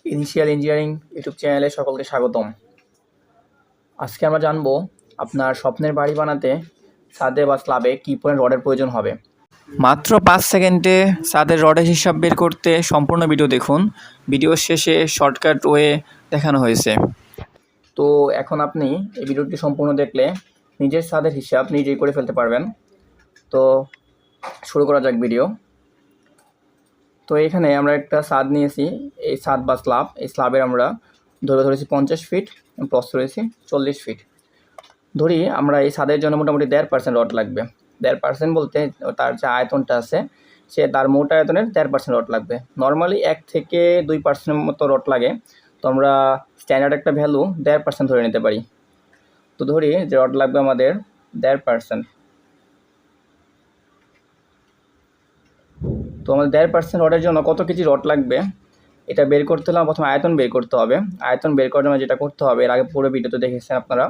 Initial engineering YouTube চ্যানেলে সকলকে স্বাগতম। আজকে আমরা জানবো আপনার স্বপ্নের বাড়ি বানাতে ছাদে বা স্ল্যাবে কী পরিমাণ রডের প্রয়োজন হবে। মাত্র 5 সেকেন্ডে ছাদের রডের হিসাব বের করতে সম্পূর্ণ ভিডিও দেখুন। ভিডিওর শেষে শর্টকাট ওয়ে দেখানো হয়েছে। তো এখন আপনি এই ভিডিওটি সম্পূর্ণ দেখলে নিজের ছাদের হিসাব নিজেই করে ফেলতে পারবেন। তো শুরু করা যাক ভিডিও। তো এখানে আমরা একটা ছাদ নিয়েছি, এই ছাদ বা স্ল্যাব, এই স্ল্যাবের আমরা দৈর্ঘ্য ধরেছি 50 ফিট, প্রস্থ ধরেছি 40 ফিট। ধরি আমরা এই ছাদের জন্য মোটামুটি 1.5% রড লাগবে। 1.5% বলতে তার যে আয়তনটা আছে তার মোট আয়তনের 1.5% রড লাগবে। নর্মালি 1 থেকে 2% মতো রড লাগে, তো আমরা স্ট্যান্ডার্ড একটা ভ্যালু 1.5% ধরে নিতে পারি। তো ধরি যে রড লাগবে আমাদের 1.5%। তো আমাদের 1.5% রডের জন্য কত কেজি রড লাগবে এটা বের করতে হলে প্রথমে আয়তন বের করতে হবে। আয়তন বের করার জন্য যেটা করতে হবে, এর আগে পুরো ভিডিওতে দেখেছেন আপনারা,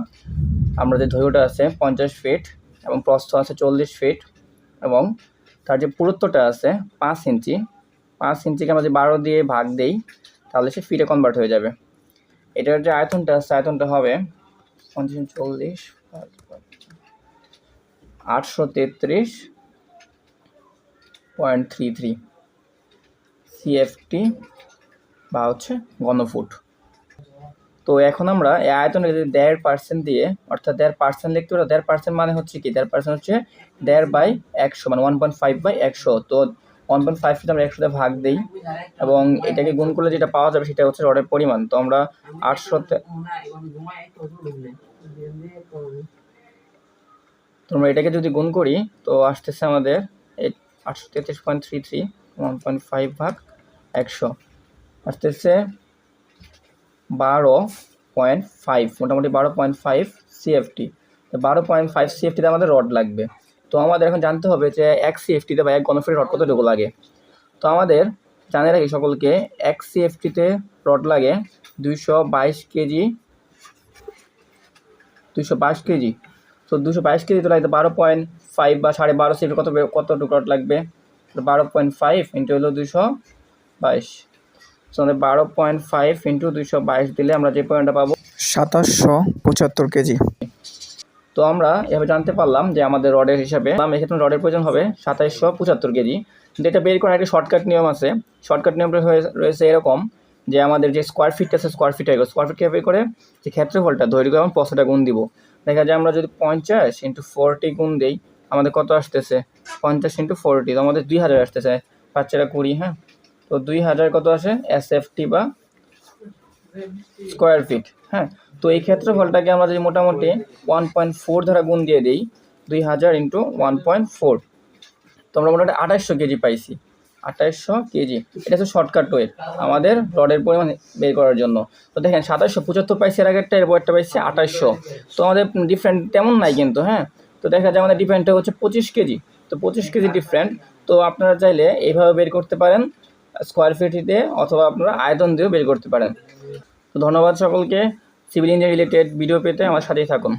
আমরা যে দৈর্ঘ্যটা আছে 50 ফিট এবং প্রস্থ আছে 40 ফিট এবং তার যে পুরুত্বটা আছে 5 ইঞ্চি, 5 ইঞ্চিকে আমরা যে 12 দিয়ে ভাগ দেই তাহলে সে ফিটে কনভার্ট হয়ে যাবে। এটার যে আয়তনটা আছে, আয়তনটা হবে 40 833.33 CFT বা হচ্ছে ঘনফুট। তো এখন আমরা এই আয়তনে যদি 1.5% দিয়ে, অর্থাৎ 1.5% লিখতে পারো। 1.5% মানে হচ্ছে কি, 1.5% হচ্ছে 1.5/100, মানে 1.5/100। তো 1.5 যদি আমরা 100 দিয়ে ভাগ দিই এবং এটাকে গুণ করলে যেটা পাওয়া যাবে সেটা হচ্ছে রডের পরিমাণ। তো আমরা 800 তোমরা এটাকে যদি গুণ করি তো আসতেছে আমাদের 833.33 1.5/100 আসতেছে 12.5, মোটামুটি 12.5 CFT। তো 12.5 CFTতে আমাদের রড লাগবে। তো আমাদের এখন জানতে হবে যে 1 CFTতে বা 1 ঘনফুটের রড কতটুকু লাগে। তো আমাদের জানে রাখি সকলকে, 1 CFTতে রড লাগে 222 কেজি। 222 কেজি। তো 222 কেজি তো লাগবে 12.5 বা 12.5 CFT কতটুকু রড লাগবে। 12.5 ইন্টু হলো 222। তো আমাদের 12.5 ইন্টু 222 দিলে আমরা যে পয়েন্টটা পাবো 2775 কেজি। তো আমরা এভাবে জানতে পারলাম যে আমাদের রডের হিসাবে এক্ষেত্রে রডের প্রয়োজন হবে 2775 কেজি। যেটা বের করার একটা শর্টকাট নিয়ম আছে। শর্টকাট নিয়মটা রয়েছে এরকম যে আমাদের যে স্কোয়ার ফিট আছে, স্কোয়ার ফিটকে বের করে যে ক্ষেত্রফলটা, দৈর্ঘ্য এবং প্রস্থটা গুণ দিব। দেখা যায় আমরা যদি 50 ইন্টু 40 গুণ দিই আমাদের কত আসতেছে, 50 ইন্টু 40, তো আমাদের 2000 আসতেছে, 5×4 হ্যাঁ। তো 2000 কত আসে SFT বা স্কোয়ার ফিট হ্যাঁ। তো এই ক্ষেত্রফলটাকে আমরা যদি মোটামুটি 1.4 দ্বারা গুণ দিয়ে দিই, 2000 ইন্টু 1.4, তো আমরা মোটামুটি 2800 কেজি পাইছি। 2800 কেজি, এটা হচ্ছে শর্টকাট ওয়ে আমাদের রডের পরিমাণ বের করার জন্য। তো দেখেন 2775 পাইছি এর আগেরটা, এর পরেরটা পাইছি 2800। তো আমাদের ডিফারেন্ট তেমন নাই কিন্তু হ্যাঁ। তো দেখা যায় আমাদের ডিফারেন্টটা হচ্ছে 25 কেজি। তো 25 কেজি ডিফারেন্ট। তো আপনারা চাইলে এইভাবে বের করতে পারেন, স্কোয়ার ফিটে, অথবা আপনারা আয়তন দিয়েও বের করতে পারেন। তো ধন্যবাদ সকলকে। সিভিল ইঞ্জিনিয়ারিং রিলেটেড ভিডিও পেতে আমার সাথেই থাকুন।